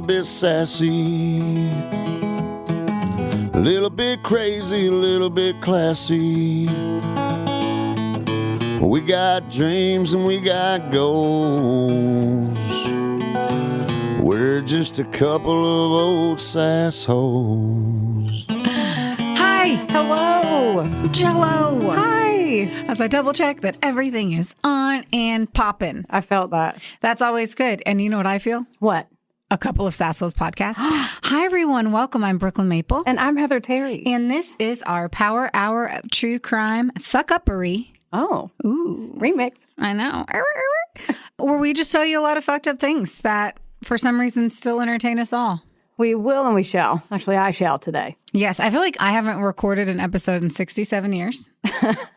little bit sassy, a little bit crazy, a little bit classy. We got dreams and we got goals. We're just a couple of old sassholes. Hi, hello, Jello. Hi. As I double check that everything is on and popping. I felt that. That's always good. And you know what I feel? What? A couple of Sassholes podcast. Hi, everyone. Welcome. I'm Brooklyn Maple. And I'm Heather Terry. And this is our Power Hour of True Crime Fuck-Uppery. Oh. Ooh. Remix. I know. Where we just tell you a lot of fucked up things that, for some reason, still entertain us all. We will and we shall. Actually, I shall today. Yes. I feel like I haven't recorded an episode in 67 years.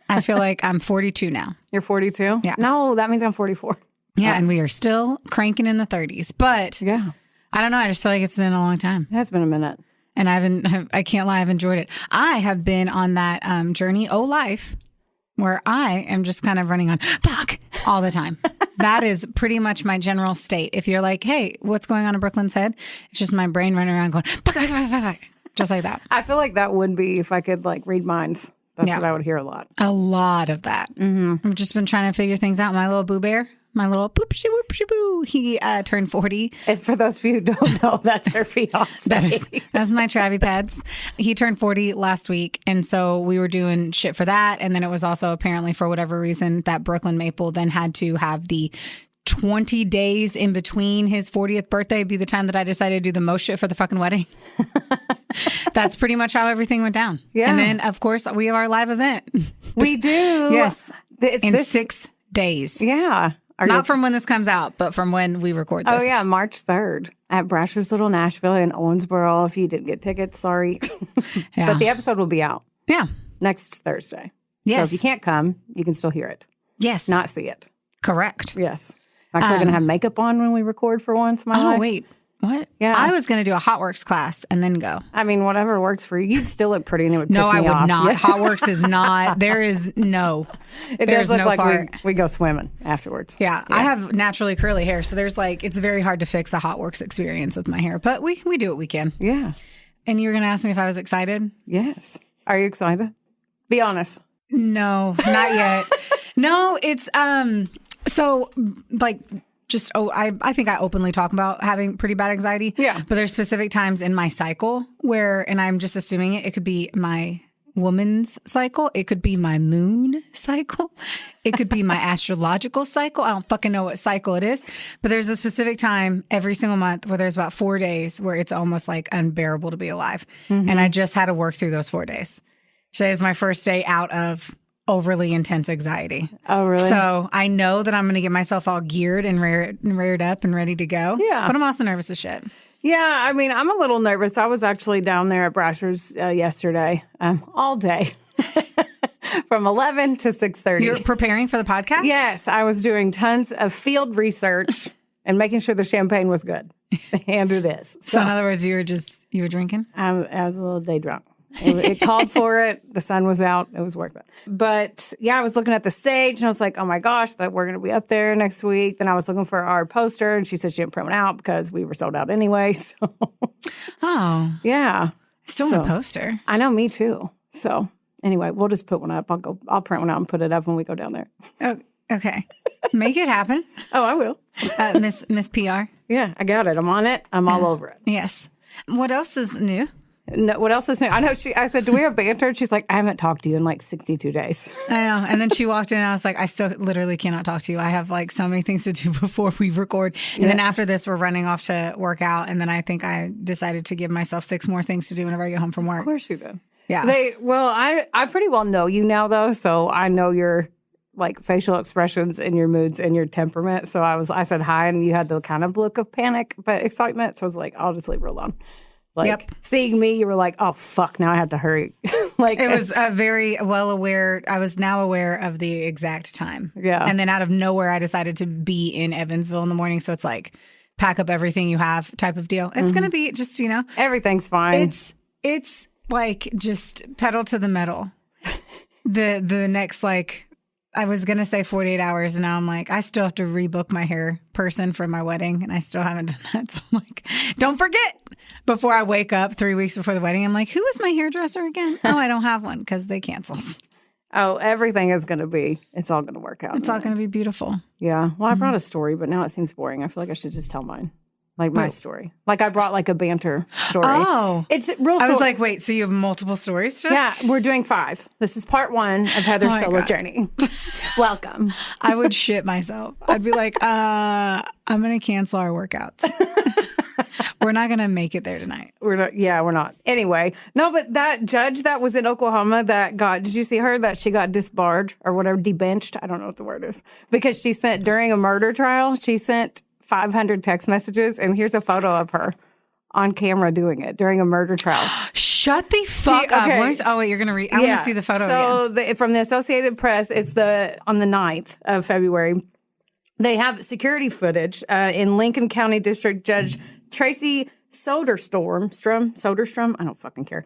I feel like I'm 42 now. You're 42? Yeah. No, that means I'm 44. Yeah, and we are still cranking in the 30s. But yeah, I don't know. I just feel like it's been a long time. It's been a minute. And I can't lie, I've enjoyed it. I have been on that journey, life, where I am just kind of running on fuck all the time. That is pretty much my general state. If you're like, hey, what's going on in Brooklyn's head? It's just my brain running around going, fuck, fuck, fuck, fuck, fuck. Just like that. I feel like that would be if I could like read minds. That's what I would hear a lot. A lot of that. Mm-hmm. I've just been trying to figure things out. My little boo bear, my little poop-shi whoop-shi boo, he turned 40. And for those of you who don't know, that's her fiance. That's my Travie Pads. He turned 40 last week. And so we were doing shit for that. And then it was also apparently for whatever reason that Brooklyn Maple then had to have the 20 days in between his 40th birthday be the time that I decided to do the most shit for the fucking wedding. That's pretty much how everything went down. Yeah. And then, of course, we have our live event. We do. Yes. In 6 days. Yeah. Not from when this comes out, but from when we record this. Oh, yeah. March 3rd at Brasher's Little Nashville in Owensboro. If you didn't get tickets, sorry. Yeah. But the episode will be out. Yeah. Next Thursday. Yes. So if you can't come, you can still hear it. Yes. Not see it. Correct. Yes. I'm actually going to have makeup on when we record for once in my life. Oh, wait. What? Yeah. I was going to do a HotWorks class and then go. I mean, whatever works for you. You'd still look pretty and it would piss me off. No, I would not. Yeah. HotWorks is not. There is no. It does look like we go swimming afterwards. Yeah. I have naturally curly hair. So there's it's very hard to fix a HotWorks experience with my hair. But we do what we can. Yeah. And you were going to ask me if I was excited? Yes. Are you excited? Be honest. No, not yet. No, it's so I think I openly talk about having pretty bad anxiety. Yeah. But there's specific times in my cycle where, and I'm just assuming it could be my woman's cycle. It could be my moon cycle. It could be my astrological cycle. I don't fucking know what cycle it is. But there's a specific time every single month where there's about 4 days where it's almost like unbearable to be alive. Mm-hmm. And I just had to work through those 4 days. Today is my first day out of overly intense anxiety. Oh, really? So I know that I'm going to get myself all geared and reared up and ready to go. Yeah. But I'm also nervous as shit. Yeah. I mean, I'm a little nervous. I was actually down there at Brasher's yesterday, all day. From 11 to 6:30. You're preparing for the podcast? Yes. I was doing tons of field research and making sure the champagne was good. And it is. So in other words, you were drinking? I was a little day drunk. It called for it. The sun was out. It was worth it. But yeah, I was looking at the stage and I was like, oh my gosh, that we're going to be up there next week. Then I was looking for our poster and she said she didn't print one out because we were sold out anyway. So, oh, yeah. Still want a poster. I know, me too. So anyway, we'll just put one up. I'll print one out and put it up when we go down there. Oh, okay. Make it happen. Oh, I will. Miss PR. Yeah, I got it. I'm on it. I'm all over it. Yes. What else is new? No, what else is new? I know I said, do we have banter? And she's like, I haven't talked to you in like 62 days. I know. And then she walked in and I was like, I still literally cannot talk to you. I have so many things to do before we record. And then after this, we're running off to work out. And then I think I decided to give myself 6 more things to do whenever I get home from work. Of course you did. Yeah. I pretty well know you now though. So I know your facial expressions and your moods and your temperament. So I said hi and you had the kind of look of panic, but excitement. So I was like, I'll just leave her alone. Seeing me, you were like, oh, fuck, now I have to hurry. It was very well aware. I was now aware of the exact time. Yeah. And then out of nowhere, I decided to be in Evansville in the morning. So it's pack up everything you have type of deal. It's going to be just, everything's fine. It's just pedal to the metal. The next I was going to say 48 hours, and now I'm like, I still have to rebook my hair person for my wedding, and I still haven't done that. So I'm like, don't forget. Before I wake up 3 weeks before the wedding, I'm like, who is my hairdresser again? Oh, I don't have one because they canceled. Oh, everything is going to be, it's all going to work out. It's all going to be beautiful. Yeah. Well, I brought a story, but now it seems boring. I feel like I should just tell mine. Like my story. Like I brought like a banter story. Oh. It's real. I was like, wait, so you have multiple stories today? Yeah, we're doing 5. This is part 1 of Heather's solo journey. Welcome. I would shit myself. I'd be like, I'm going to cancel our workouts. We're not going to make it there tonight. We're not. Anyway, no, but that judge that was in Oklahoma did you see her that she got disbarred or whatever, debenched? I don't know what the word is. Because she sent, during a murder trial, she sent 500 text messages, and here's a photo of her on camera doing it during a murder trial. Shut the fuck up. Oh, wait, you're going to read. I want to see the photo again. From the Associated Press, it's on the 9th of February. They have security footage in Lincoln County District Judge Tracy Soderstrom, I don't fucking care,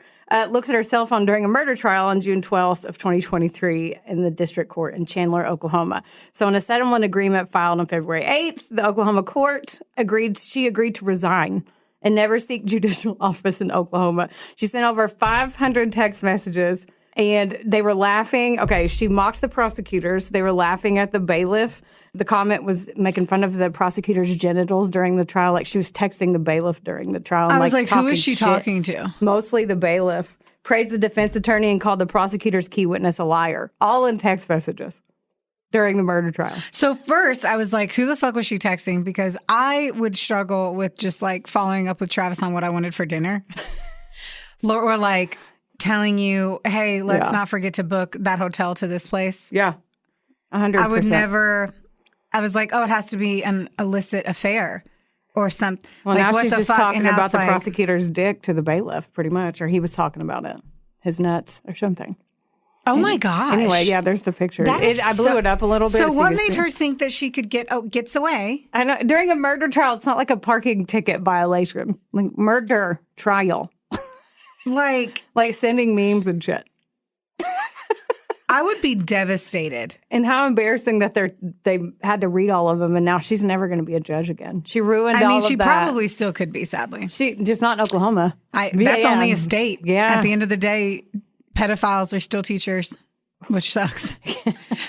looks at her cell phone during a murder trial on June 12th of 2023 in the district court in Chandler, Oklahoma. So in a settlement agreement filed on February 8th, the Oklahoma court agreed to resign and never seek judicial office in Oklahoma. She sent over 500 text messages, and they were laughing. Okay, she mocked the prosecutors. They were laughing at the bailiff. The comment was making fun of the prosecutor's genitals during the trial. Like she was texting the bailiff during the trial. I was like, who is she talking to? Mostly the bailiff. Praised the defense attorney and called the prosecutor's key witness a liar. All in text messages during the murder trial. So first I was like, who the fuck was she texting? Because I would struggle with just like following up with Travis on what I wanted for dinner. Or like telling you, hey, let's not forget to book that hotel to this place. Yeah. 100%. I would never... I was like, oh, it has to be an illicit affair or something. Well, like, now she's just talking about the like, prosecutor's dick to the bailiff, pretty much. Or he was talking about it. His nuts or something. Oh, my gosh. Anyway, yeah, there's the picture. I blew it up a little bit. So what made her think that she could gets away? I know. During a murder trial, it's not like a parking ticket violation. Like murder trial. like sending memes and shit. I would be devastated. And how embarrassing that they had to read all of them, and now she's never going to be a judge again. She ruined all of that. I mean, she probably still could be, sadly. She just not in Oklahoma. That's only a state. Yeah. At the end of the day, pedophiles are still teachers, which sucks.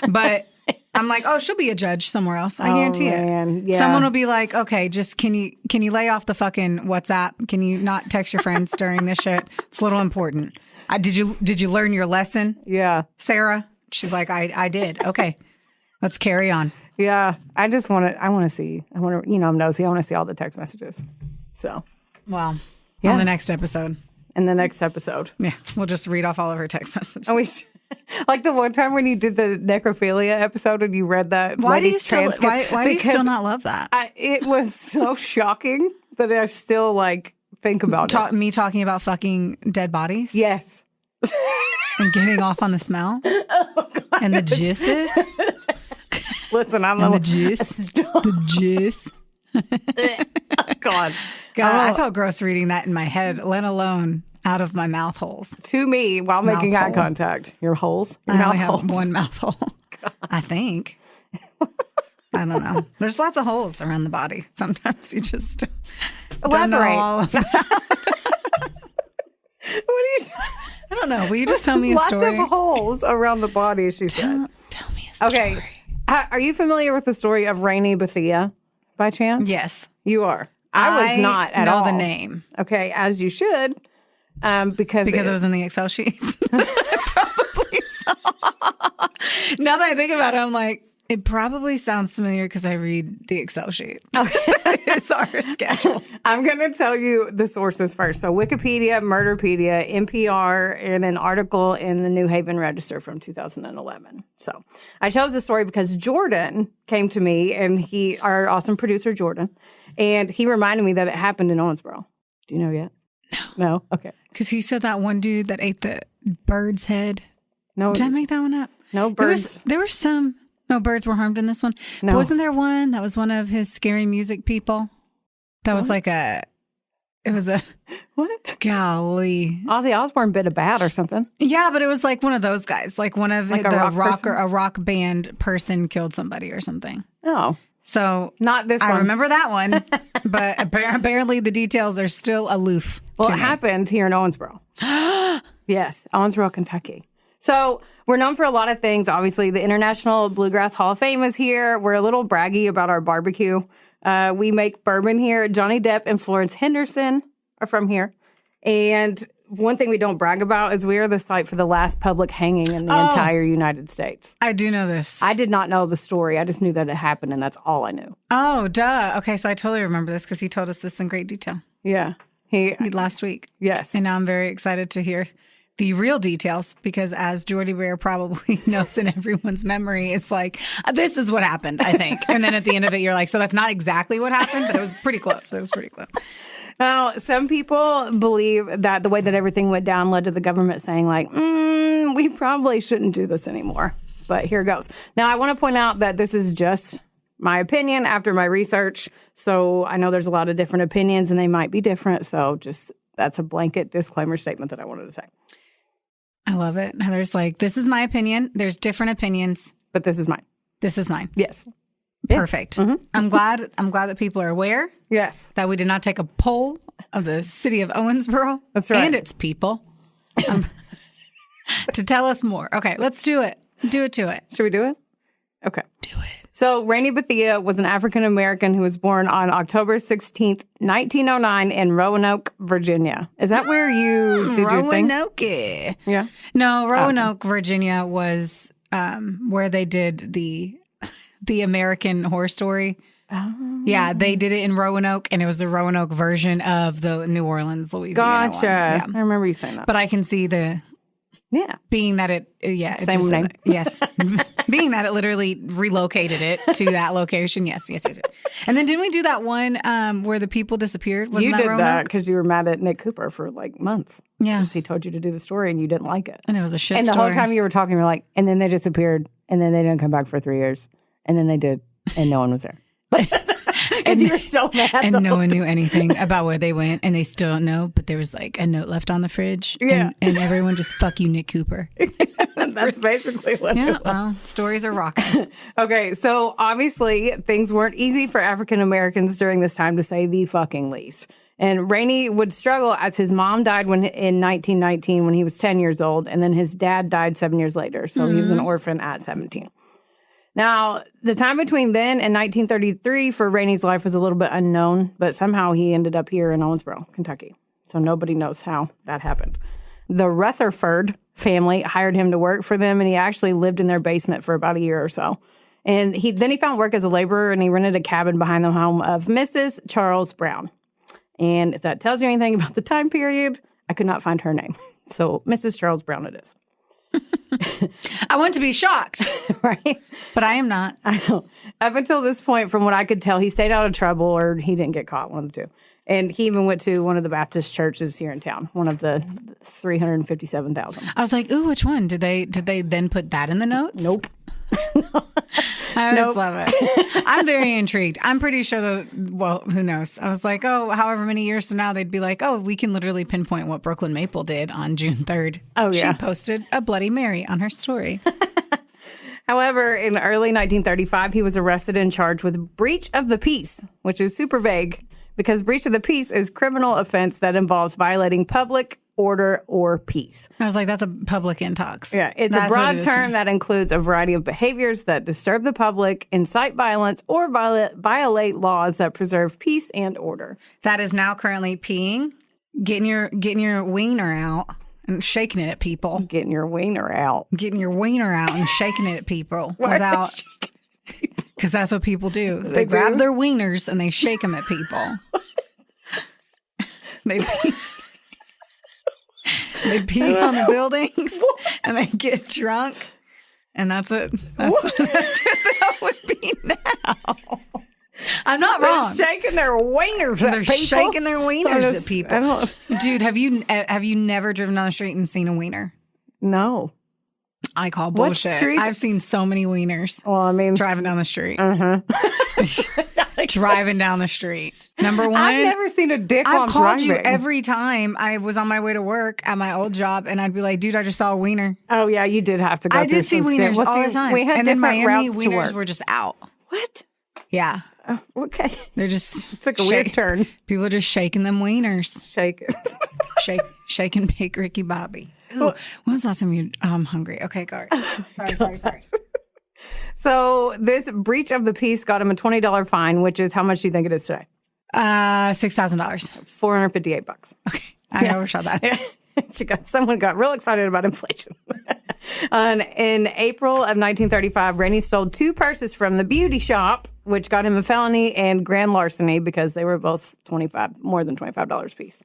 But I'm like, oh, she'll be a judge somewhere else. I guarantee it. Yeah. Someone will be like, okay, just can you lay off the fucking WhatsApp? Can you not text your friends during this shit? It's a little important. Did you learn your lesson? Yeah. Sarah? She's like, I did. Okay. Let's carry on. Yeah. I want to see, I'm nosy. I want to see all the text messages. So. Well, on the next episode. In the next episode. Yeah. We'll just read off all of her text messages. And like the one time when you did the necrophilia episode and you read that lady's transcript. Why do you still not love that? It was so shocking that I still think about it. Me talking about fucking dead bodies? Yes. And getting off on the smell? Oh, God. And the juices? Listen, the juice. The juice. God. I felt gross reading that in my head, let alone out of my mouth holes. To me, while making eye contact. Your holes? Your I mouth only holes? have one mouth hole. I think. I don't know. There's lots of holes around the body. Sometimes you just don't know all of that. What are you I don't know. Will you just tell me a story? Lots of holes around the body, she said. Tell me a story. Okay. Are you familiar with the story of Rainey Bethea by chance? Yes. You are. I was not at all. I know the name. Okay, as you should. Because it was in the Excel sheet. Probably so. Now that I think about it, I'm like, it probably sounds familiar because I read the Excel sheet. It's our schedule. I'm going to tell you the sources first. So Wikipedia, Murderpedia, NPR, and an article in the New Haven Register from 2011. So I chose the story because Jordan came to me, and our awesome producer, Jordan, and he reminded me that it happened in Owensboro. Do you know yet? No? Okay. Because he said that one dude that ate the bird's head. No. Did I make that one up? No, birds. There were some... No birds were harmed in this one. No. But wasn't there one that was one of his scary music people? That was like a It was a What? golly. Ozzy Osbourne bit a bat or something. Yeah, but it was like one of those guys, like one of Like the a rock person? a rock band person killed somebody or something. Oh, So not this I one. remember that one, but apparently the details are still aloof. Well, to it me. happened here in Owensboro. Yes, Owensboro, Kentucky. So we're known for a lot of things. Obviously, the International Bluegrass Hall of Fame is here. We're a little braggy about our barbecue. We make bourbon here. Johnny Depp and Florence Henderson are from here. And one thing we don't brag about is we are the site for the last public hanging in the entire United States. I do know this. I did not know the story. I just knew that it happened, and that's all I knew. Oh, duh. Okay, so I totally remember this because he told us this in great detail Yeah. last week. Yes. And now I'm very excited to hear the real details because, as Jordy Bear probably knows in everyone's memory, it's like, this is what happened, I think. And then at the end of it, you're like, so that's not exactly what happened, but it was pretty close. It was pretty close. Well, some people believe that the way that everything went down led to the government saying, like, we probably shouldn't do this anymore. But here goes. Now, I want to point out that this is just my opinion after my research. So I know there's a lot of different opinions, and they might be different. So just that's a blanket disclaimer statement that I wanted to say. I love it. Heather's like, this is my opinion. There's different opinions. But this is mine. This is mine. Yes. Perfect. Mm-hmm. I'm glad that people are aware Yes. that we did not take a poll of the city of Owensboro That's right. and its people to tell us more. Okay, let's do it. Do it to it. Should we do it? Okay. Do it. So Rainey Bethea was an African-American who was born on October 16th, 1909 in Roanoke, Virginia. Is that where you did your thing? Roanoke. Yeah. No, Roanoke, Virginia was where they did the American Horror Story. Oh. Yeah, they did it in Roanoke, and it was the Roanoke version of the New Orleans, Louisiana Gotcha. one. Yeah. I remember you saying that. But I can see being that it Same just, name. Yes. Being that it literally relocated it to that location. Yes. And then didn't we do that one where the people disappeared? Wasn't You that did Roanoke? that because you were mad at Nick Cooper for like months. Yeah. Because he told you to do the story and you didn't like it. And it was a shit And the story. whole time you were talking, you were like, and then they disappeared, and then they didn't come back for 3 years, and then they did, and no one was there. Because you were so mad. And no one knew anything about where they went, and they still don't know. But there was like a note left on the fridge, Yeah. and everyone just fuck you, Nick Cooper. That's basically what it Yeah, was. well, stories are rocking. Okay, so obviously things weren't easy for African Americans during this time, to say the fucking least. And Rainey would struggle as his mom died in 1919 when he was 10 years old, and then his dad died 7 years later. So he was an orphan at 17. Now, the time between then and 1933 for Rainey's life was a little bit unknown, but somehow he ended up here in Owensboro, Kentucky. So nobody knows how that happened. The Rutherford family hired him to work for them, and he actually lived in their basement for about a year or so. And then he found work as a laborer, and he rented a cabin behind the home of Mrs. Charles Brown. And if that tells you anything about the time period, I could not find her name. So Mrs. Charles Brown it is. I want to be shocked, Right? but I am not. I know. Up until this point, from what I could tell, he stayed out of trouble or he didn't get caught, one of the two. And he even went to one of the Baptist churches here in town, one of the 357,000. I was like, ooh, which one? Did they then put that in the notes? Nope. I always Nope. love it. I'm very intrigued. I'm pretty sure who knows? I was like, oh, however many years from now, they'd be like, oh, we can literally pinpoint what Brooklyn Maple did on June 3rd. Oh, yeah. She posted a Bloody Mary on her story. However, in early 1935, he was arrested and charged with breach of the peace, which is super vague because breach of the peace is criminal offense that involves violating public order or peace. I was like, that's a public intox. Yeah, it's That's a what broad it is. term that includes a variety of behaviors that disturb the public, incite violence, or violate laws that preserve peace and order. That is now currently peeing, getting your wiener out and shaking it at people. Getting your wiener out. Getting your wiener out and shaking it at people Why are they without, shaking because that's what people do. They They grab do? their wieners and they shake them at people. They pee. They pee on the buildings and they get drunk, and that's what that would be now. I'm not They're wrong. shaking their wieners at They're people. shaking their wieners I at people. don't- Dude, have you never driven down the street and seen a wiener? No. I call What bullshit. street? I've seen so many wieners Well, I mean, driving down the street. uh-huh. driving down the street. Number one, I've never seen a dick while I've called driving. you every time I was on my way to work at my old job, and I'd be like, dude, I just saw a wiener. Oh, yeah, you did have to go I through did see some wieners shit. all the time. We had and in different Miami, routes to wieners work. were just out. What? Yeah. Oh, okay. They're just Took a weird turn. People are just shaking them wieners. Shake it. Shake and bake Ricky Bobby. Ooh, when was the last time you hungry? Okay, go. Sorry. So this breach of the peace got him a $20 fine, which is how much do you think it is today? $6,000. $458. Okay, I overshot that. Someone got real excited about inflation. In April of 1935, Rainey stole 2 purses from the beauty shop, which got him a felony and grand larceny because they were both more than $25 a piece.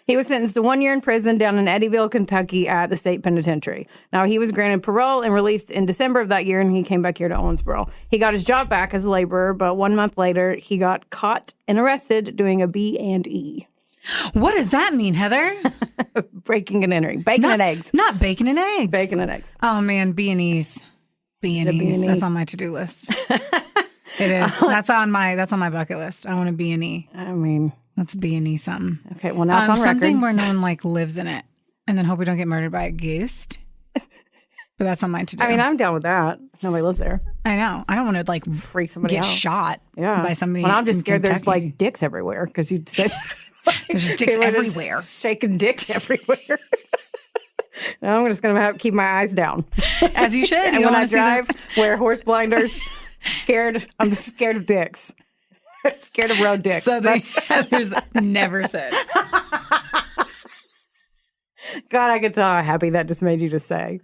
He was sentenced to 1 year in prison down in Eddyville, Kentucky at the state penitentiary. Now, he was granted parole and released in December of that year, and he came back here to Owensboro. He got his job back as a laborer, but 1 month later, he got caught and arrested doing a B&E. What does that mean, Heather? Breaking and entering. Bacon and eggs. Not bacon and eggs. Bacon and eggs. Oh, man, B&Es. B&Es. That's on my to-do list. It is. That's on my bucket list. I want a B&E. I mean... Let's B&E something. Okay, well, now it's on record. Something where no one lives in it. And then hope we don't get murdered by a ghost. But that's on my to-do. I mean, I'm down with that. Nobody lives there. I know. I don't want to freak somebody get out. shot by somebody. Well, I'm just scared Kentucky. there's dicks everywhere because you said there's just dicks everywhere. Shaking dicks everywhere. No, I'm just going to have to keep my eyes down. As you should. And when I drive, wear horse blinders. I'm scared of dicks. Scared of road dicks. So there's never said. God, I could tell how happy that just made you to say.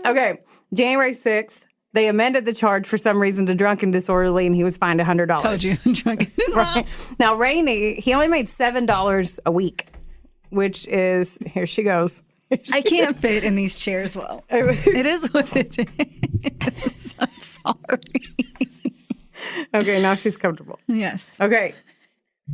Okay, January 6th, they amended the charge for some reason to drunk and disorderly, and he was fined $100. Told you. Drunk and disorderly. Right. Now, Rainey, he only made $7 a week, which is, here she goes. I can't fit in these chairs well. It is what it is. I'm sorry. Okay, now she's comfortable. Yes. Okay.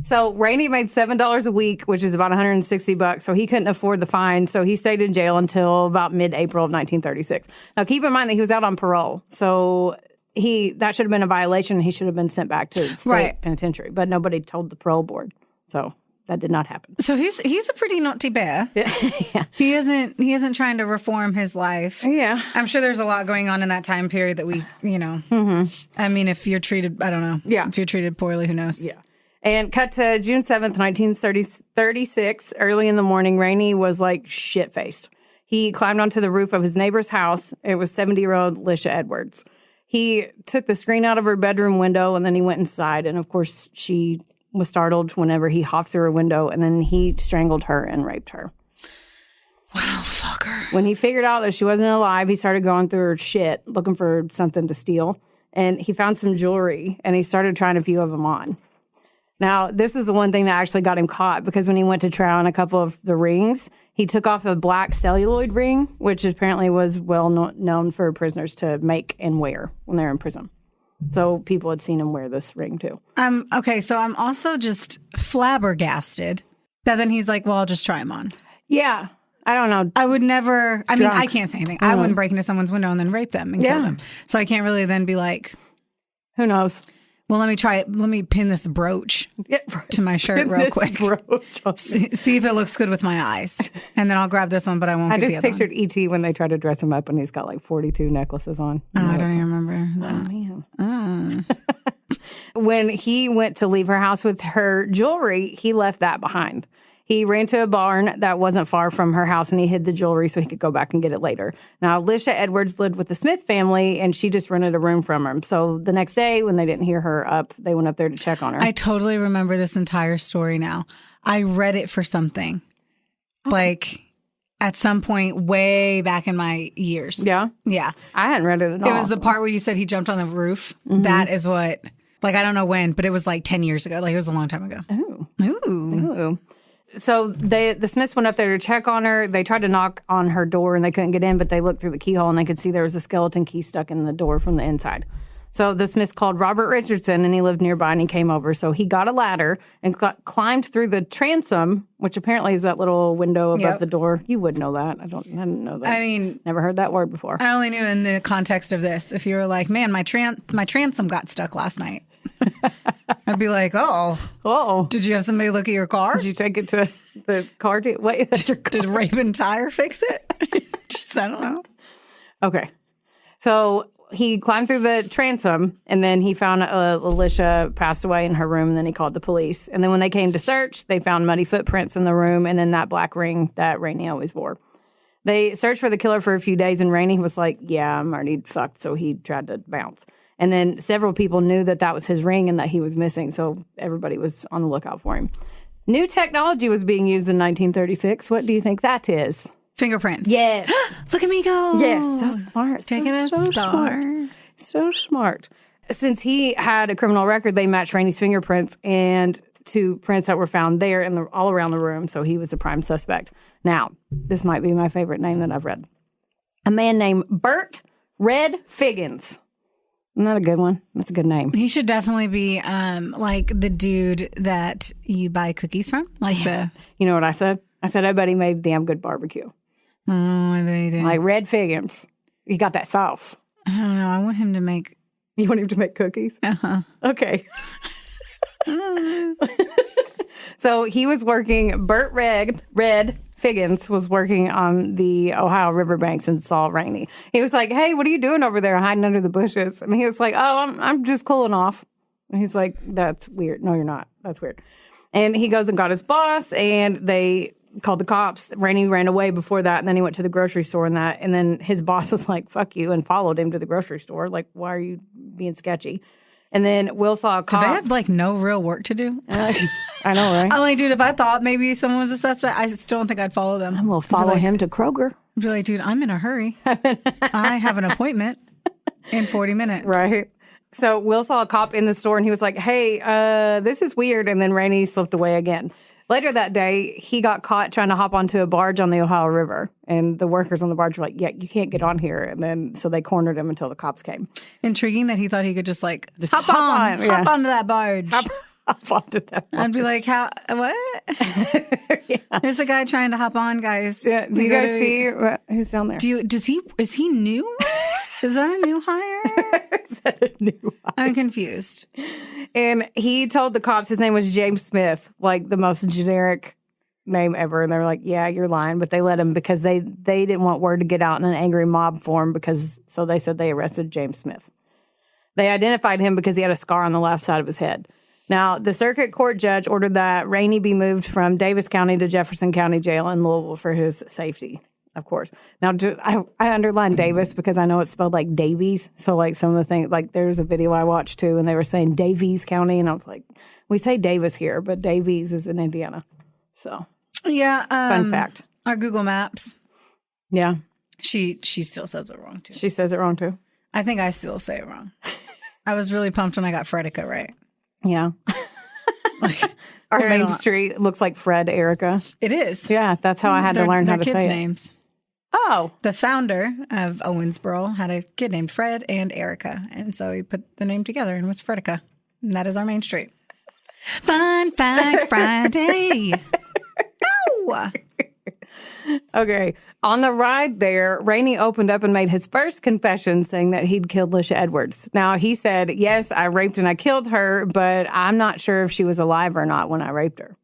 So Rainey made $7 a week, which is about $160. So he couldn't afford the fine. So he stayed in jail until about mid-April of 1936. Now keep in mind that he was out on parole. So that should have been a violation. He should have been sent back to the state penitentiary. But nobody told the parole board. So that did not happen. So he's a pretty naughty bear. Yeah. He isn't trying to reform his life. Yeah. I'm sure there's a lot going on in that time period that we, Mm-hmm. I mean, if you're treated, I don't know. Yeah. If you're treated poorly, who knows? Yeah. And cut to June 7th, 1936, early in the morning, Rainey was shit-faced. He climbed onto the roof of his neighbor's house. It was 70-year-old Lischia Edwards. He took the screen out of her bedroom window, and then he went inside. And, of course, she was startled whenever he hopped through her window, and then he strangled her and raped her. Wow, fucker. When he figured out that she wasn't alive, he started going through her shit, looking for something to steal. And he found some jewelry, and he started trying a few of them on. Now, this was the one thing that actually got him caught, because when he went to try on a couple of the rings, he took off a black celluloid ring, which apparently was well known for prisoners to make and wear when they're in prison. So people had seen him wear this ring, too. Okay, so I'm also just flabbergasted that then he's like, well, I'll just try them on. Yeah. I don't know. I would never, I mean, I can't say anything. I wouldn't break into someone's window and then rape them and kill them. So I can't really then be like, who knows? Well, let me try it. Let me pin this brooch to my shirt real quick. See if it looks good with my eyes. And then I'll grab this one, but I won't get the other one. I just pictured E.T. when they tried to dress him up and he's got 42 necklaces on. Oh, I don't even remember that. Oh, man. When he went to leave her house with her jewelry, he left that behind. He ran to a barn that wasn't far from her house, and he hid the jewelry so he could go back and get it later. Now, Lischia Edwards lived with the Smith family, and she just rented a room from him. So the next day, when they didn't hear her up, they went up there to check on her. I totally remember this entire story now. I read it for something. At some point way back in my years. Yeah? Yeah. I hadn't read it at all. It was the part where you said he jumped on the roof. Mm-hmm. That is what, I don't know when, but it was 10 years ago. It was a long time ago. Ooh. So the Smiths went up there to check on her. They tried to knock on her door and they couldn't get in, but they looked through the keyhole and they could see there was a skeleton key stuck in the door from the inside. So the Smiths called Robert Richardson, and he lived nearby, and he came over. So he got a ladder and climbed through the transom, which apparently is that little window above the door. You would know that. I didn't know that. I mean, never heard that word before. I only knew in the context of this. If you were like, man, my transom got stuck last night. I'd be like, Oh, did you have somebody look at your car? did you take it to the car? Wait, that's your car. Did Raven Tire fix it? Just, I don't know. Okay. So he climbed through the transom, and then he found Lischia passed away in her room, and then he called the police. And then when they came to search, they found muddy footprints in the room and then that black ring that Rainey always wore. They searched for the killer for a few days, and Rainey was like, yeah, I'm already fucked, so he tried to bounce. And then several people knew that that was his ring and that he was missing, so everybody was on the lookout for him. New technology was being used in 1936. What do you think that is? Fingerprints. Yes. Look at me go. Yes, so smart. Taking a so star. Smart. So smart. Since he had a criminal record, they matched Rainey's fingerprints and to prints that were found there and all around the room, so he was the prime suspect. Now, this might be my favorite name that I've read. A man named Bert Red Figgins. Not a good one. That's a good name. He should definitely be like the dude that you buy cookies from. Like You know what I said? I said, I bet he made damn good barbecue. Oh, I bet he did. Like Red Figgins. He got that sauce. I don't know. I want him to make... You want him to make cookies? Uh-huh. Okay. So he was working, Bert Red Figgins was working on the Ohio riverbanks and saw Rainey. He was like, hey, what are you doing over there hiding under the bushes? And he was like, oh, I'm just cooling off. And he's like, that's weird. No, you're not. That's weird. And he goes and got his boss, and they called the cops. Rainey ran away before that, and then he went to the grocery store and that. And then his boss was like, fuck you, and followed him to the grocery store. Like, why are you being sketchy? And then Will saw a cop. Do they have like no real work to do? I know, right? I'm like, dude, if I thought maybe someone was a suspect, I still don't think I'd follow them. We'll follow him to Kroger. I'd be like, dude, I'm in a hurry. I have an appointment in 40 minutes. Right. So Will saw a cop in the store, and he was like, hey, this is weird. And then Rainey slipped away again. Later that day, he got caught trying to hop onto a barge on the Ohio River. And the workers on the barge were like, yeah, you can't get on here. And then so they cornered him until the cops came. Intriguing that he thought he could just hop onto that barge. Hop onto that barge. I'd be like, how? What? Yeah. There's a guy trying to hop on, guys. Yeah. Do you guys see who's down there? Is he new? Is that a new hire? Is that a new hire? I'm confused. And he told the cops his name was James Smith, like the most generic name ever. And they were like, yeah, you're lying. But they let him because they didn't want word to get out in an angry mob form so they said they arrested James Smith. They identified him because he had a scar on the left side of his head. Now, the circuit court judge ordered that Rainey be moved from Davis County to Jefferson County Jail in Louisville for his safety, of course. Now, I underlined Davis because I know it's spelled like Davies. So, like, some of the things, like, there's a video I watched, too, and they were saying Davies County, and I was like, we say Davis here, but Davies is in Indiana. So, yeah. Fun fact. Our Google Maps. Yeah. She still says it wrong, too. She says it wrong, too. I think I still say it wrong. I was really pumped when I got Fredica right. Yeah. Our main street looks like Fred Erica. It is. Yeah, that's how I had to learn how to say kids' it. names. Oh. The founder of Owensboro had a kid named Fred and Erica. And so he put the name together and it was Fredica. And that is our main street. Fun Fact Friday. No. Okay. On the ride there, Rainey opened up and made his first confession saying that he'd killed Lischia Edwards. Now, he said, yes, I raped and I killed her, but I'm not sure if she was alive or not when I raped her.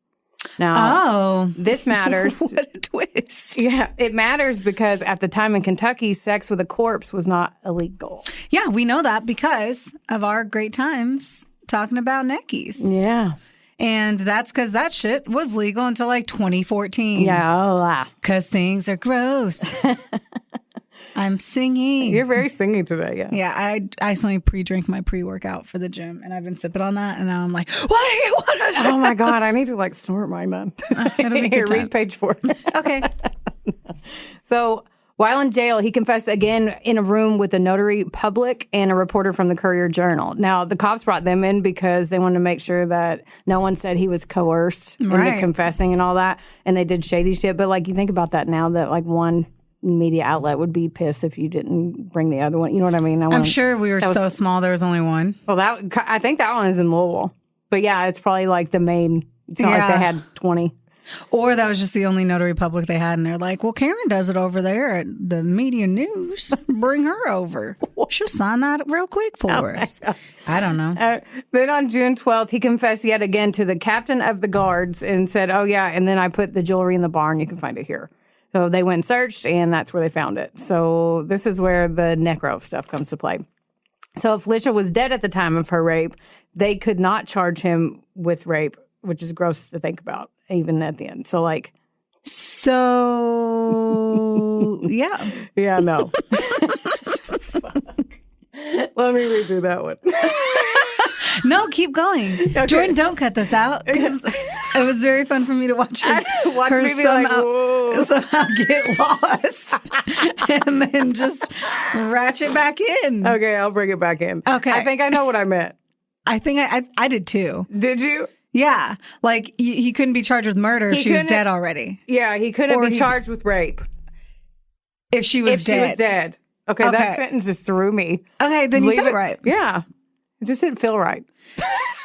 Now, this matters. What a twist. Yeah, it matters because at the time in Kentucky, sex with a corpse was not illegal. Yeah, we know that because of our great times talking about neckies. Yeah. And that's because that shit was legal until like 2014. Yeah. Because things are gross. I'm singing. You're very singy today, yeah. Yeah, I suddenly pre-drink my pre-workout for the gym, and I've been sipping on that, and now I'm like, what do you want to do? Oh, my God. I need to, like, snort mine then. It'll be Here, good read page 4. Okay. So, while in jail, he confessed again in a room with a notary public and a reporter from the Courier-Journal. Now, the cops brought them in because they wanted to make sure that no one said he was coerced into confessing and all that, and they did shady shit. But, like, you think about that now, that, like, one media outlet would be pissed if you didn't bring the other one. You know what I mean? I'm sure we were so small, there was only one. Well, I think that one is in Louisville. But, yeah, it's probably, like, the main. It's not like they had 20. Or that was just the only notary public they had, and they're like, well, Karen does it over there at the Media News. Bring her over. She'll sign that real quick for us. I don't know. Then on June 12th, he confessed yet again to the captain of the guards and said, oh, yeah, and then I put the jewelry in the barn. You can find it here. So they went and searched, and that's where they found it. So this is where the necro stuff comes to play. So if Lischia was dead at the time of her rape, they could not charge him with rape, which is gross to think about, even at the end. So, like... So, yeah. Yeah, no. Let me redo that one. No, keep going. Okay. Jordan, don't cut this out. Because it was very fun for me to watch her, watch me be somehow get lost and then just ratchet back in. Okay, I'll bring it back in. Okay. I think I know what I meant. I think I did too. Did you? Yeah. Like, he couldn't be charged with murder if she was dead already. Yeah, he couldn't be charged with rape. If she was dead. She was dead. Okay, that sentence just threw me. Okay, then you said it right. Yeah. It just didn't feel right.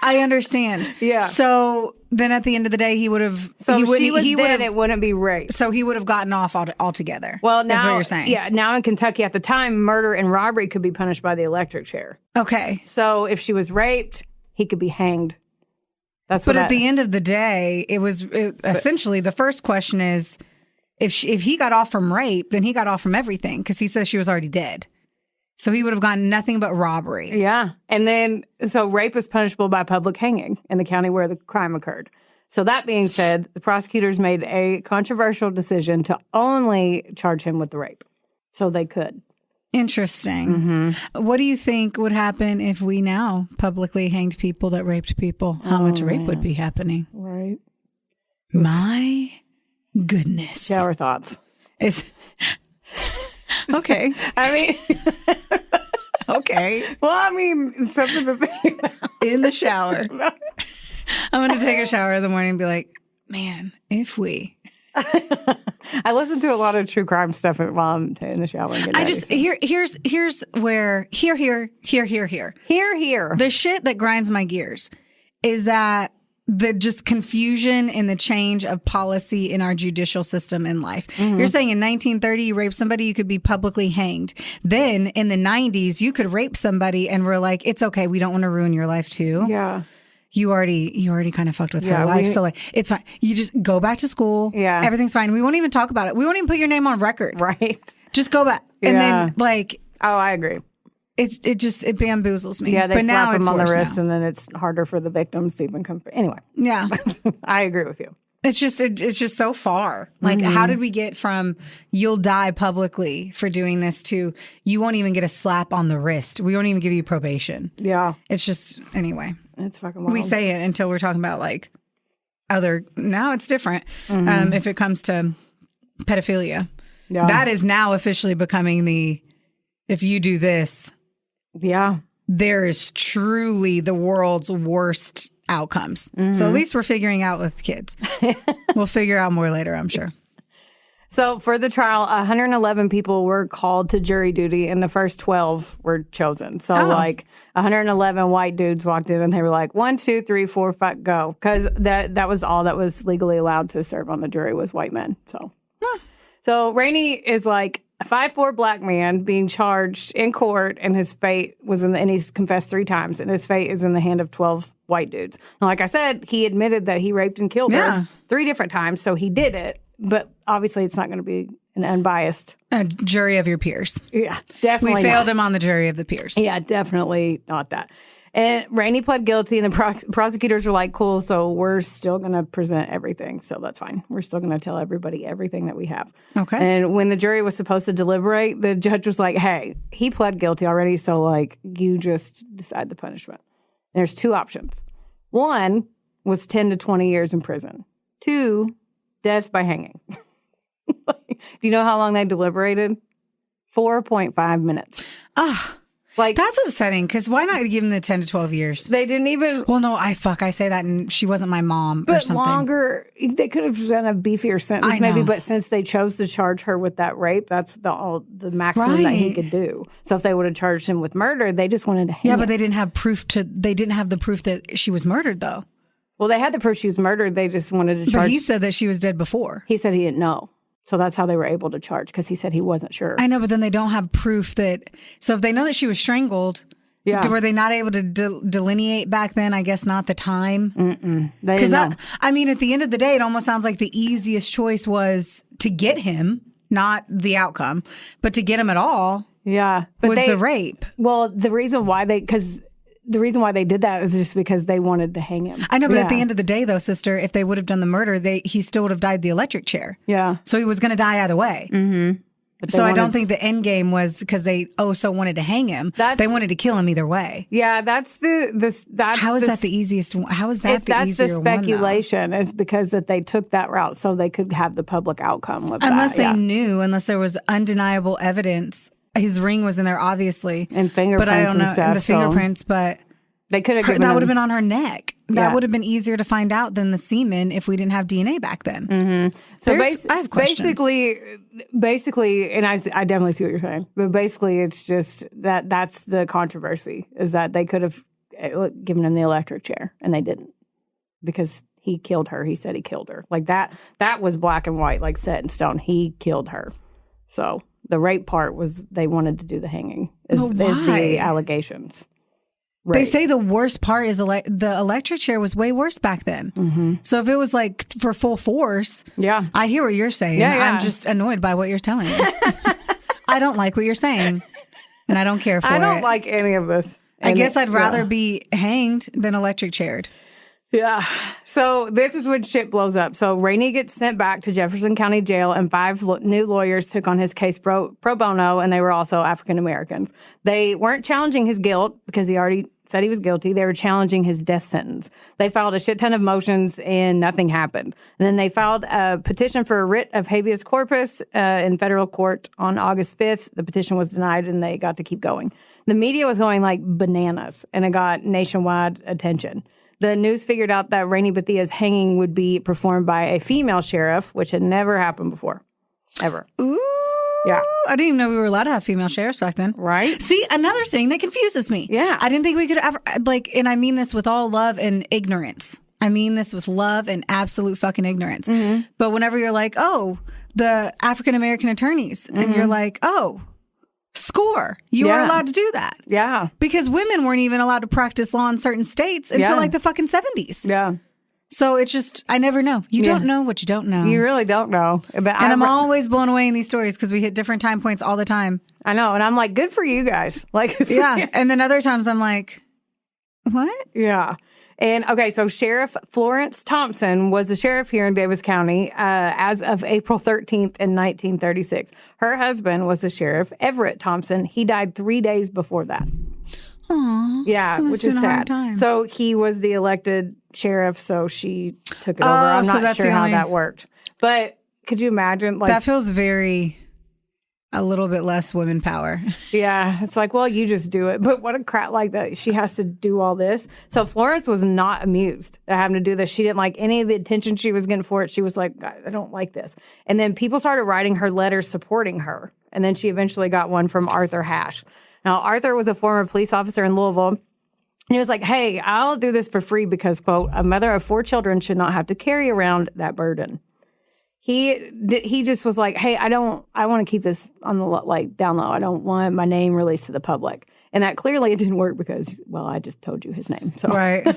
I understand. Yeah. So then at the end of the day, he would have... So if she was dead, it wouldn't be rape. So he would have gotten off altogether. Well, now... That's what you're saying. Yeah, now in Kentucky at the time, murder and robbery could be punished by the electric chair. Okay. So if she was raped, he could be hanged. That's what. But at the end of the day, essentially the first question is, if he got off from rape, then he got off from everything because he says she was already dead. So he would have gotten nothing but robbery. Yeah. And then, so rape is punishable by public hanging in the county where the crime occurred. So that being said, the prosecutors made a controversial decision to only charge him with the rape. So they could. Interesting. Mm-hmm. What do you think would happen if we now publicly hanged people that raped people? How much rape would be happening? Right. My goodness. Shower thoughts. Okay. I mean... Okay. Well, I mean, something to think about. In the shower. I'm going to take a shower in the morning and be like, man, if we... I listen to a lot of true crime stuff while I'm in the shower. And here's where here. The shit that grinds my gears is that the just confusion and the change of policy in our judicial system in life. Mm-hmm. You're saying in 1930, you rape somebody, you could be publicly hanged. Then in the 90s, you could rape somebody and we're like, it's okay. We don't want to ruin your life too. Yeah. You already kind of fucked with her life. So like, it's fine. You just go back to school. Yeah. Everything's fine. We won't even talk about it. We won't even put your name on record. Right. Just go back. And then like. Oh, I agree. It bamboozles me. Yeah, they slap them on the wrist now. and then it's harder for the victims to even come. Anyway. Yeah. I agree with you. It's just so far. Like, how did we get from you'll die publicly for doing this to you won't even get a slap on the wrist? We won't even give you probation. Yeah. It's just, anyway. It's fucking wild. We say it until we're talking about like now it's different. If it comes to pedophilia. Yeah. That is now officially becoming if you do this. Yeah. There is truly the world's worst outcomes. So at least we're figuring out with kids. We'll figure out more later, I'm sure. So for the trial, 111 people were called to jury duty and the first 12 were chosen. So like 111 white dudes walked in and they were like, 1, 2, 3, 4, 5, go. Because that was all that was legally allowed to serve on the jury was white men. So Rainey is like a 5'4" black man being charged in court, and his fate was and he's confessed 3 times, and his fate is in the hand of 12 white dudes. Now, like I said, he admitted that he raped and killed her 3 different times, so he did it. But obviously, it's not going to be an unbiased jury of your peers. Yeah, definitely. We failed him on the jury of the peers. Yeah, definitely not that. And Rainey pled guilty, and the prosecutors were like, cool, so we're still going to present everything. So that's fine. We're still going to tell everybody everything that we have. Okay. And when the jury was supposed to deliberate, the judge was like, hey, he pled guilty already, so, like, you just decide the punishment. And there's 2 options. 1 was 10 to 20 years in prison. 2, death by hanging. Do you know how long they deliberated? 4.5 minutes. Like, that's upsetting, because why not give him the 10 to 12 years? They didn't even... Well, no, I say that, and she wasn't my mom or something. But longer, they could have done a beefier sentence maybe, but since they chose to charge her with that rape, that's the maximum that he could do. So if they would have charged him with murder, they just wanted to hang but they didn't have the proof that she was murdered, though. Well, they had the proof she was murdered. They just wanted to charge. But he said that she was dead before. He said he didn't know. So that's how they were able to charge, because he said he wasn't sure. I know, but then they don't have proof that... So if they know that she was strangled, were they not able to delineate back then? I guess not the time. They didn't know. I mean, at the end of the day, it almost sounds like the easiest choice was to get him, not the outcome, but to get him at all was the rape. Well, the reason why they did that is just because they wanted to hang him. I know, but at the end of the day, though, sister, if they would have done the murder, he still would have died the electric chair. Yeah. So he was going to die either way. Mm-hmm. So I don't think the end game was because they wanted to hang him. They wanted to kill him either way. Yeah, that's how is that the easiest? How is that the that's easier the speculation? Is because that they took that route so they could have the public outcome with unless that. They knew, unless there was undeniable evidence. His ring was in there, obviously, and fingerprints, but I don't know, and stuff, and the fingerprints, but. They could have that would have been on her neck. That would have been easier to find out than the semen if we didn't have DNA back then. Mm-hmm. So I have questions. Basically, and I definitely see what you're saying, but basically it's just that's the controversy, is that they could have given him the electric chair and they didn't, because he killed her. He said he killed her. Like that was black and white, like set in stone. He killed her. So the rape part was they wanted to do the hanging is the allegations. Right. They say the worst part is the electric chair was way worse back then. Mm-hmm. So if it was like for full force, I hear what you're saying. Yeah. I'm just annoyed by what you're telling me. I don't like what you're saying, and I don't care for it. I don't like any of this. I guess I'd rather be hanged than electric chaired. Yeah. So this is when shit blows up. So Rainey gets sent back to Jefferson County Jail, and 5 new lawyers took on his case pro bono, and they were also African Americans. They weren't challenging his guilt because he already said he was guilty. They were challenging his death sentence. They filed a shit ton of motions, and nothing happened. And then they filed a petition for a writ of habeas corpus in federal court on August 5th. The petition was denied, and they got to keep going. The media was going like bananas, and it got nationwide attention. The news figured out that Rainey Bethea's hanging would be performed by a female sheriff, which had never happened before. Ever. Ooh. Yeah. I didn't even know we were allowed to have female sheriffs back then. Right. See, another thing that confuses me. Yeah. I didn't think we could ever, and I mean this with all love and ignorance. I mean this with love and absolute fucking ignorance. Mm-hmm. But whenever you're like, oh, the African American attorneys, and you're like, oh, score. You are allowed to do that. Yeah. Because women weren't even allowed to practice law in certain states until like the fucking 70s. Yeah. So it's just, I never know. You don't know what you don't know. You really don't know. But I'm always blown away in these stories because we hit different time points all the time. I know. And I'm like, good for you guys. Like, yeah. And then other times I'm like, what? Yeah. And okay, so Sheriff Florence Thompson was the sheriff here in Davis County as of April 13th in 1936. Her husband was the sheriff, Everett Thompson. He died 3 days before that. Aww. Yeah, which is sad. So he was the elected sheriff, so she took it over. I'm not sure how that worked. But could you imagine? Like, that feels a little bit less women power. Yeah, it's like, well, you just do it. But what a crap like that. She has to do all this. So Florence was not amused at having to do this. She didn't like any of the attention she was getting for it. She was like, I don't like this. And then people started writing her letters supporting her. And then she eventually got one from Arthur Hash. Now, Arthur was a former police officer in Louisville. And he was like, hey, I'll do this for free because, quote, a mother of 4 children should not have to carry around that burden. He just was like, hey, I want to keep this on the down low. I don't want my name released to the public. And that clearly it didn't work because, well, I just told you his name. So. Right.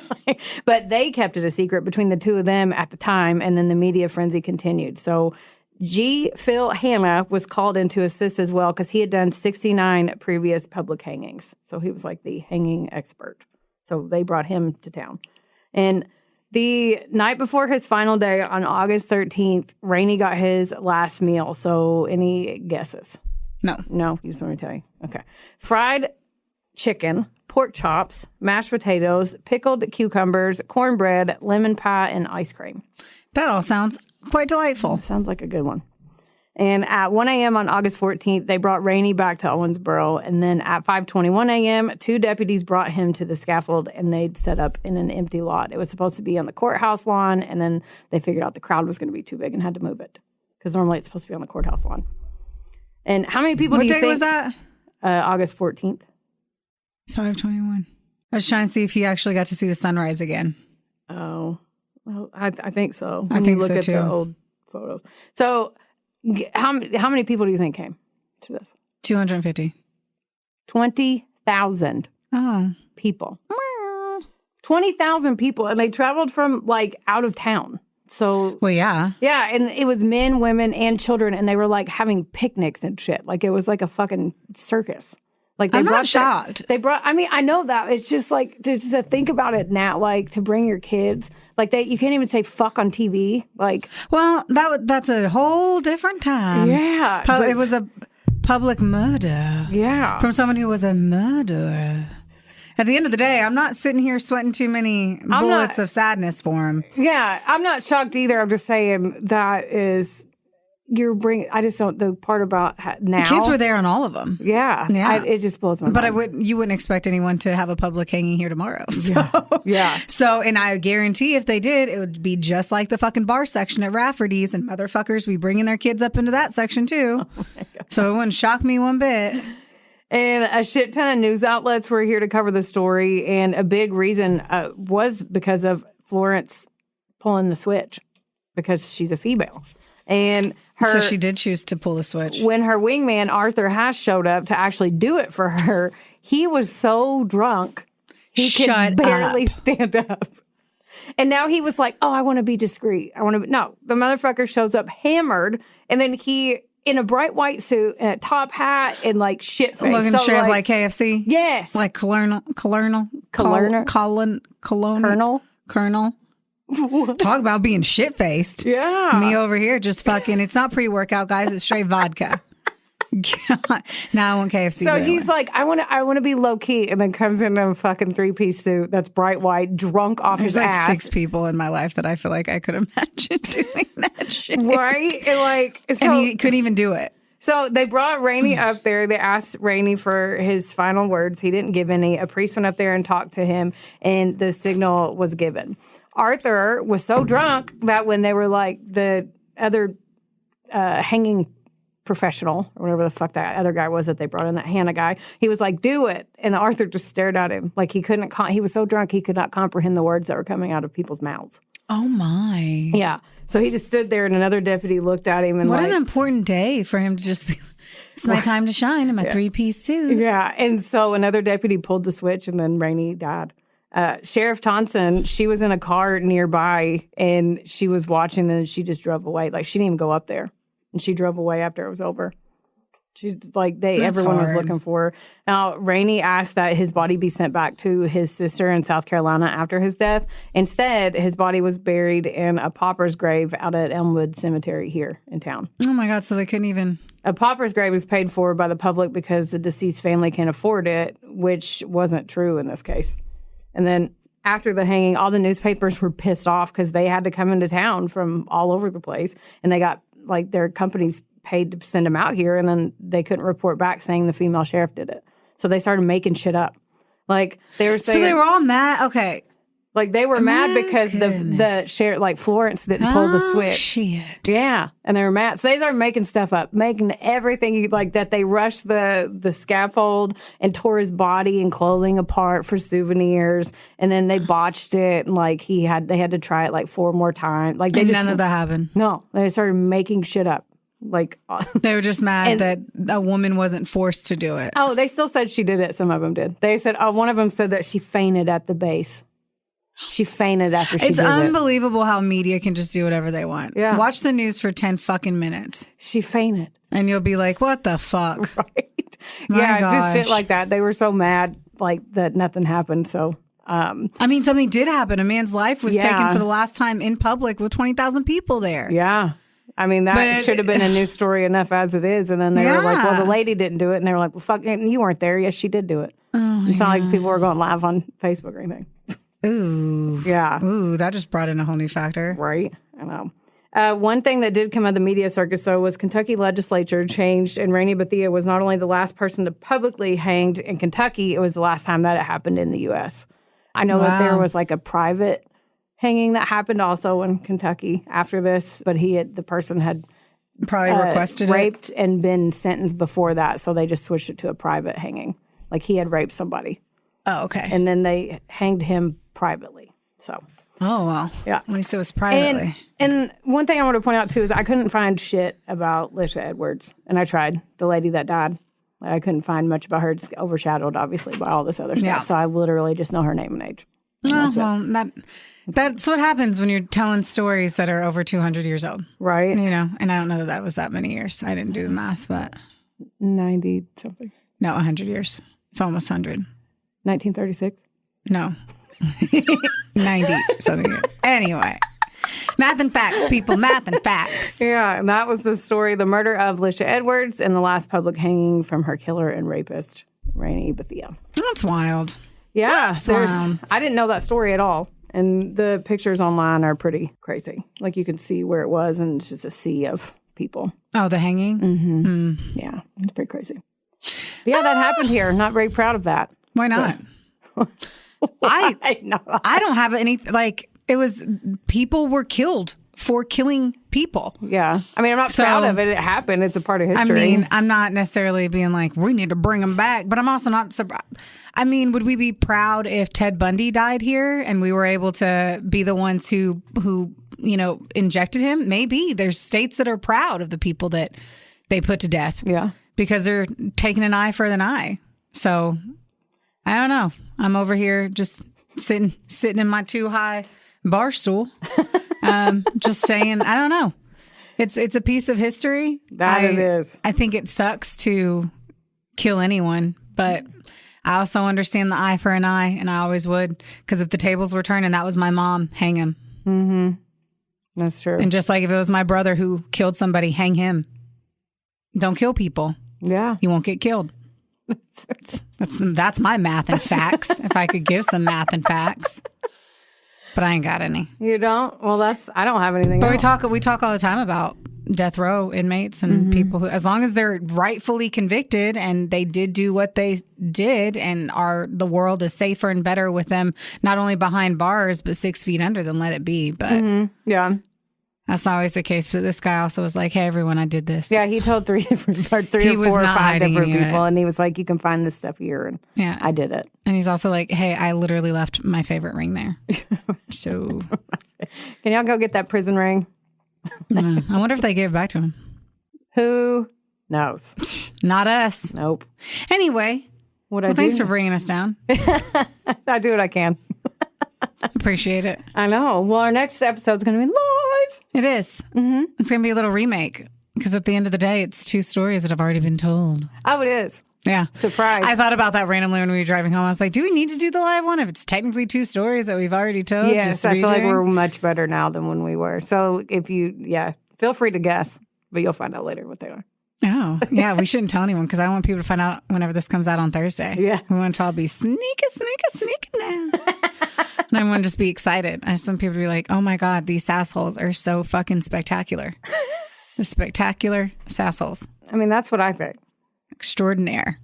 But they kept it a secret between the two of them at the time, and then the media frenzy continued. So G. Phil Hanna was called in to assist as well because he had done 69 previous public hangings. So he was like the hanging expert. So they brought him to town. And the night before his final day on August 13th, Rainey got his last meal. So any guesses? No, you just want me to tell you. Okay. Fried chicken, pork chops, mashed potatoes, pickled cucumbers, cornbread, lemon pie, and ice cream. That all sounds quite delightful. Sounds like a good one. And at 1 a.m. on August 14th, they brought Rainey back to Owensboro. And then at 5:21 a.m., 2 deputies brought him to the scaffold, and they'd set up in an empty lot. It was supposed to be on the courthouse lawn, and then they figured out the crowd was going to be too big and had to move it because normally it's supposed to be on the courthouse lawn. And how many people do you think? What date was that? August 14th. 5:21. I was trying to see if he actually got to see the sunrise again. Oh. Well, I think so. I When think you look so, at too. the old photos. So, how many people do you think came to this? 250. 20,000 people. 20,000 people, and they traveled from like out of town. So, Well, yeah. yeah, and it was men, women, and children, and they were like having picnics and shit. Like it was like a fucking circus. Like I'm not shocked. I mean, I know that. It's just like just to think about it now, like to bring your kids. Like you can't even say fuck on TV. Like, Well, that's a whole different time. Yeah, but- It was a public murder. yeah. From someone who was a murderer. At the end of the day, I'm not sitting here sweating too many bullets of sadness for him. Yeah, I'm not shocked either. I'm just saying that is you're bringing. I just don't the part about now. The kids were there on all of them. Yeah, Yeah. it just blows my mind. But you wouldn't expect anyone to have a public hanging here tomorrow. So. Yeah. So, and I guarantee if they did, it would be just like the fucking bar section at Rafferty's, and motherfuckers be bringing their kids up into that section too. So it wouldn't shock me one bit. And a shit ton of news outlets were here to cover the story, and a big reason was because of Florence pulling the switch because she's a female. And So she did choose to pull the switch. when her wingman, Arthur Hash, showed up to actually do it for her, he was so drunk, he Shut could barely up. stand up. And now he was like, oh, I want to be discreet. No, the motherfucker shows up hammered, and then he, in a bright white suit and a top hat and like shit face. Looking So, straight up like KFC? yes. Like Colonel. Colonel? Talk about being shit faced. Yeah. Me over here just fucking, it's not pre workout, guys. It's straight vodka. God. Now I want KFC. So but he's anyway. like, I want to be low key, and then comes in a fucking 3-piece suit that's bright white, drunk off There's his like ass. 6 people in my life that I feel like I could imagine doing that shit. Right? And like, so, And he couldn't even do it. so they brought Rainey up there. They asked Rainey for his final words. He didn't give any. A priest went up there and talked to him, and the signal was given. Arthur was so drunk that when they were like the other hanging professional or whatever the fuck that other guy was that they brought in, that Hannah guy, he was like, do it. And Arthur just stared at him like he couldn't, he was so drunk he could not comprehend the words that were coming out of people's mouths. Oh my. Yeah. So he just stood there and another deputy looked at him and What like, an important day for him to just be, it's my time to shine in my 3-piece suit. yeah. And so another deputy pulled the switch and then Rainey died. Sheriff Thompson, she was in a car nearby and she was watching and she just drove away. Like she didn't even go up there. And she drove away after it was over. She like everyone was looking for her. Now, Rainey asked that his body be sent back to his sister in South Carolina after his death. Instead, his body was buried in a pauper's grave out at Elmwood Cemetery here in town. Oh my God. So they couldn't even. A pauper's grave was paid for by the public because the deceased family can afford it, which wasn't true in this case. And then after the hanging, all the newspapers were pissed off because they had to come into town from all over the place. And they got like their companies paid to send them out here, and then they couldn't report back saying the female sheriff did it. So they started making shit up. Like they were saying, So they were all mad. Okay. like they were mad because the sheriff, like Florence, didn't pull the switch. Shit. Yeah, and they were mad. So they started making stuff up, making everything like that. They rushed the scaffold and tore his body and clothing apart for souvenirs, and then they botched it. And like they had to try it like 4 more times. Like they And just none of that happened. no, they started making shit up. Like They were just mad that a woman wasn't forced to do it. oh, they still said she did it. Some of them did. They said one of them said that she fainted at the base. She fainted after she It's did it. unbelievable how media can just do whatever they want. Yeah. Watch the news for 10 fucking minutes She fainted. and you'll be like, what the fuck? Right? My Yeah, just shit gosh. like that. They were so mad, like that nothing happened. So, I mean, something did happen. A man's life was Yeah. taken for the last time in public with 20,000 people there. yeah. I mean, that But- should have been a news story enough as it is. And then they were like, well, the Yeah. lady didn't do it. And they were like, well, fuck, you weren't there. Yes, she did do it. It's not like people were going live on Facebook or anything. Ooh. Yeah. Ooh, that just brought in a whole new factor. Right. I know. One thing that did come out of the media circus, though, was Kentucky legislature changed, and Rainey Bethea was not only the last person to publicly hanged in Kentucky, it was the last time that it happened in the U.S. I know that there Wow. was like a private hanging that happened also in Kentucky after this, but the person had Probably requested it. raped and been sentenced before that, so they just switched it to a private hanging. Like he had raped somebody, Oh, okay. and then they hanged him privately. So Oh, well. Yeah. At least it was privately. And one thing I want to point out, too, is I couldn't find shit about Lischia Edwards. And I tried. The lady that died. I couldn't find much about her. It's overshadowed, obviously, by all this other stuff. Yeah. So I literally just know her name and age. Oh, well, that's what happens when you're telling stories that are over 200 years old. Right. You know, and I don't know that was that many years. I didn't do the math, but 90 something. no, 100 years. It's almost 100. 1936? No. 90 something years. Anyway. Math and facts, people. Math and facts. Yeah, and that was the story, the murder of Lischia Edwards and the last public hanging from her killer and rapist, Rainey Bethea. That's wild. Yeah, wild. I didn't know that story at all. And the pictures online are pretty crazy. Like you can see where it was, and it's just a sea of people. Oh, the hanging? Mm-hmm. Yeah, it's pretty crazy. But yeah, that happened here. Not very proud of that. Why not? I don't have any, like, it was, people were killed for killing people. Yeah. I mean, I'm not proud of it. It happened. It's a part of history. I mean, I'm not necessarily being like, we need to bring them back, but I'm also not surprised. I mean, would we be proud if Ted Bundy died here and we were able to be the ones who you know, injected him? Maybe. There's states that are proud of the people that they put to death. Yeah. Because they're taking an eye for an eye. So, I don't know. I'm over here just sitting in my too high bar stool. Just saying, I don't know. It's a piece of history. It is. I think it sucks to kill anyone, but I also understand the eye for an eye, and I always would, because if the tables were turning, that was my mom, hang him. Mm-hmm. That's true. And just like if it was my brother who killed somebody, hang him. Don't kill people. Yeah. You won't get killed. That's my math and facts. If I could give some math and facts. But I ain't got any. You don't? Well, I don't have anything But else. we talk all the time about death row inmates and people who, as long as they're rightfully convicted and they did do what they did, and the world is safer and better with them, not only behind bars, but 6 feet under, then let it be. But yeah. That's not always the case. But this guy also was like, hey, everyone, I did this. Yeah, he told three or four or five different people. And he was like, you can find this stuff here. And yeah, I did it. And he's also like, hey, I literally left my favorite ring there. So can y'all go get that prison ring? I wonder if they gave it back to him. Who knows? Not us. Nope. Anyway, thanks for bringing us down. I do what I can. Appreciate it. I know. Well, our next episode's going to be live. It is. Mm-hmm. It's going to be a little remake, because at the end of the day, it's 2 stories that have already been told. Oh, it is. Yeah. Surprise. I thought about that randomly when we were driving home. I was like, do we need to do the live one if it's technically 2 stories that we've already told? Yes, I feel like we're much better now than when we were. So if feel free to guess, but you'll find out later what they are. Oh, yeah. We shouldn't tell anyone, because I don't want people to find out whenever this comes out on Thursday. Yeah. We want to all be sneaking now. And I want to just be excited. I just want people to be like, oh my God, these sassholes are so fucking spectacular. The spectacular sassholes. I mean, that's what I think. Extraordinaire.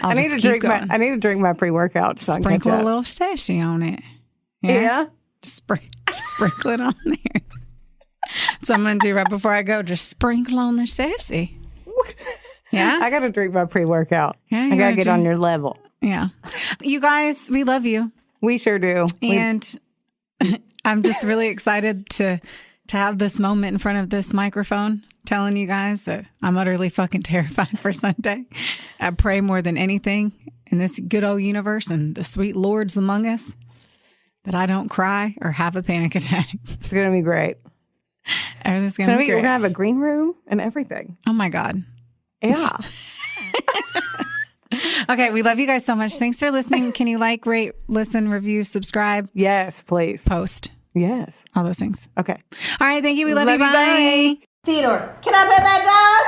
I need to drink my pre-workout. So sprinkle a little sassy on it. Yeah. Just sprinkle it on there. So I'm going to do right before I go, just sprinkle on their sassy. Yeah. I got to drink my pre-workout. Yeah, I got to get on your level. Yeah. You guys, we love you. We sure do. And I'm just really excited to have this moment in front of this microphone, telling you guys that I'm utterly fucking terrified for Sunday. I pray more than anything in this good old universe and the sweet lords among us that I don't cry or have a panic attack. It's going to be great. Everything's going to be great. We're going to have a green room and everything. Oh my God. Yeah. Okay, we love you guys so much. Thanks for listening. Can you like, rate, listen, review, subscribe? Yes, please. Post. Yes. All those things. Okay. All right, thank you. We love you. Bye. Theodore, can I pet that dog?